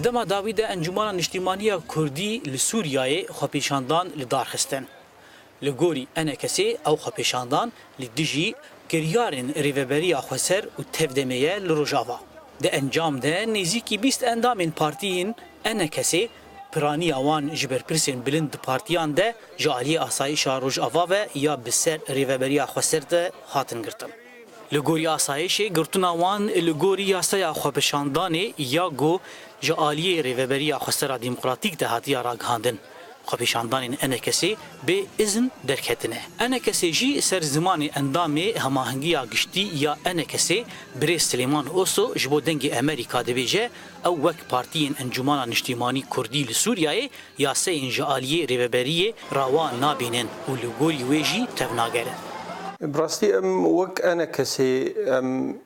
دما داوید انجمن نیشتیمانی کردی لسوریای خپیشاندان لدارخستن لگوری انکسی او خپیشاندان لدیجی گریارن ریوبری خسر و تفدمیه لروجاوا ده انجام ده نزیکی 20 اندامین پارتیین انکسی پرانی اوان جبر پرسین بلند پارتیان ده جالی آسایش روجاوا و یا بسر ریوبری خسر ده هاتن گرتن لگوری آسایش گرتنا وان لگوری یاسای خپیشاندان یا گو جالی ریوبری خسر دموکراتیک ده هاتیا راگهاندن خپیشاندان انکسی به اذن درکتنه انکسی جی سر زمان اندام هماهنگی گشتی یا انکسی بری سلیمان اوسو جبو دنگ امریکا دبیجه او وک پارتین انجمن نیشتیمانی کردی لسوریای یا سین جالی ریوبری راوا نابینن و لگوری ویجی توناگره براستي وك أنا كسي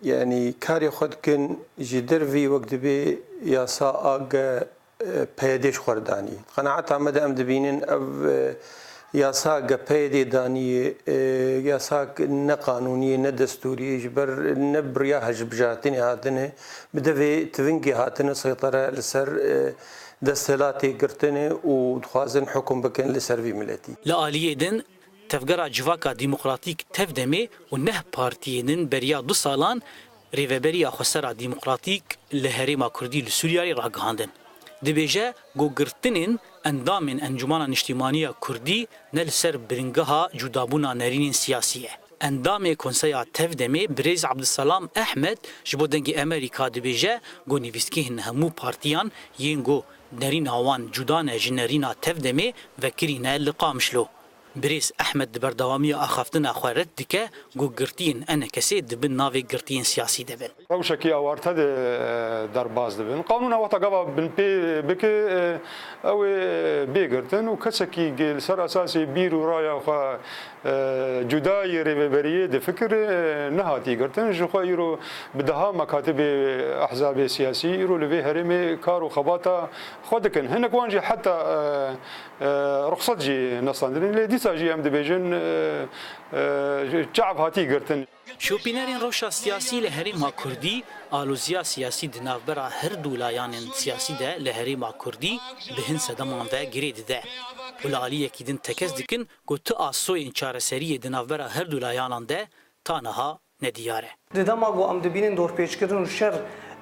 يعني كاري خد كن جدر في وقت بي يا ساق بيديش خرداني قناعت عمد دبينين أو يا ساق بيدي داني يا ساق نقانوني ندستوري جبر نبريا هجبجاتني هاتنه بدفي تفنجي هاتنه سيطرة لسر دستلاتي قرتنه ودخوازن حكم بكن لسر في ملتي لا آلية دن تفگرا جواکا دموکراتیک تفدمی و نه پارتیینن بریا 2 سالان ریوبریا خسرا دموکراتیک لهریما کردی لسوریای راگهاندن دبیجه گوگرتنین اندامین انجمن نیشتیمانی کردی نل سر برنگها جدابونا نرین سیاسیه اندام کنسیا تفدمی بریز عبدالسلام احمد جبو دنگ امریکا دبیجه گو نویسکین همو پارتیان ینگو نرین هوان جدان جنرینا تفدمی وکرینه لقامشلو بريس أحمد بردوامي أخافتنا خوارت دكا جو قرتين أنا كسيد دبن نافي قرتين سياسي دبن روشكي أوارت هذا درباز دبن قانون وتقابل بن بك أو بيقرتن وكسكي جل سر أساسي بيرو رايا خ جداي ريبريه دفكر نهاتي قرتن جو خيرو بدها مكاتب أحزاب سياسي يرو لبي هرمي كارو خباتا خدكن هناك وانجي حتى رخصت جي نصندرين ديساجي ام دبيجن شعب هاتي قرتن شوپینرین روشا سیاسی لهریما کردی آلوزیا سیاسی دنافبرا هر دولایان سیاسی ده لهریما کردی بهن سدمان و گرید ده ولالیه کیدن تکز دکن گو تو آسوی چارەسەری دنافبرا هر دولایان ده تانها ندیاره دما گو ام دبینن دور پیچکردن شر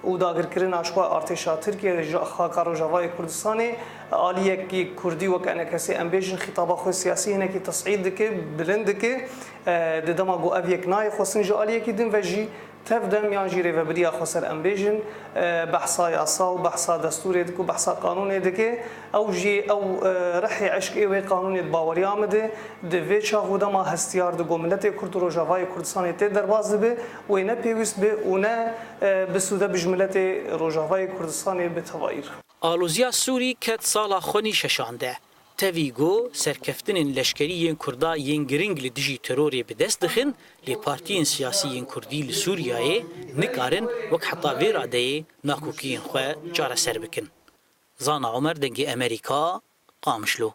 و داگرکردن اشخاص ارتشا ترکیه خاکارو جوای کردستانی آلیه کی کردی و کنه کسی امبیجن خطاب خو سیاسی هنه کی تصعید که بلند که دما گو اویک نای خوسن جو آلیه کی دن وجی تفدم یانجی ریوبریا خسر امبیجن بحثا یاسا و بحثا دستور دکو بحثا قانون دکه او جی او رحی عشق ای قانون باوری آمده دوی چاغو دما هستیار دگو ملت کرد رو جوای کردستان ته درباز به و نه پیوست به و نه بسوده بجملت رو جوای کردستان به تواییر آلوزیا سوری کت سالا خونی ششانده تاویگو سرکفتن لشکری کردا ین گرنگ لدیجی تروری به دست دخن لی پارتین سیاسی کردی لسوریای نکارن وک حتا ویراده ناکوکین خو چاره سر بکن زانا عمر دنگی امریکا قامشلو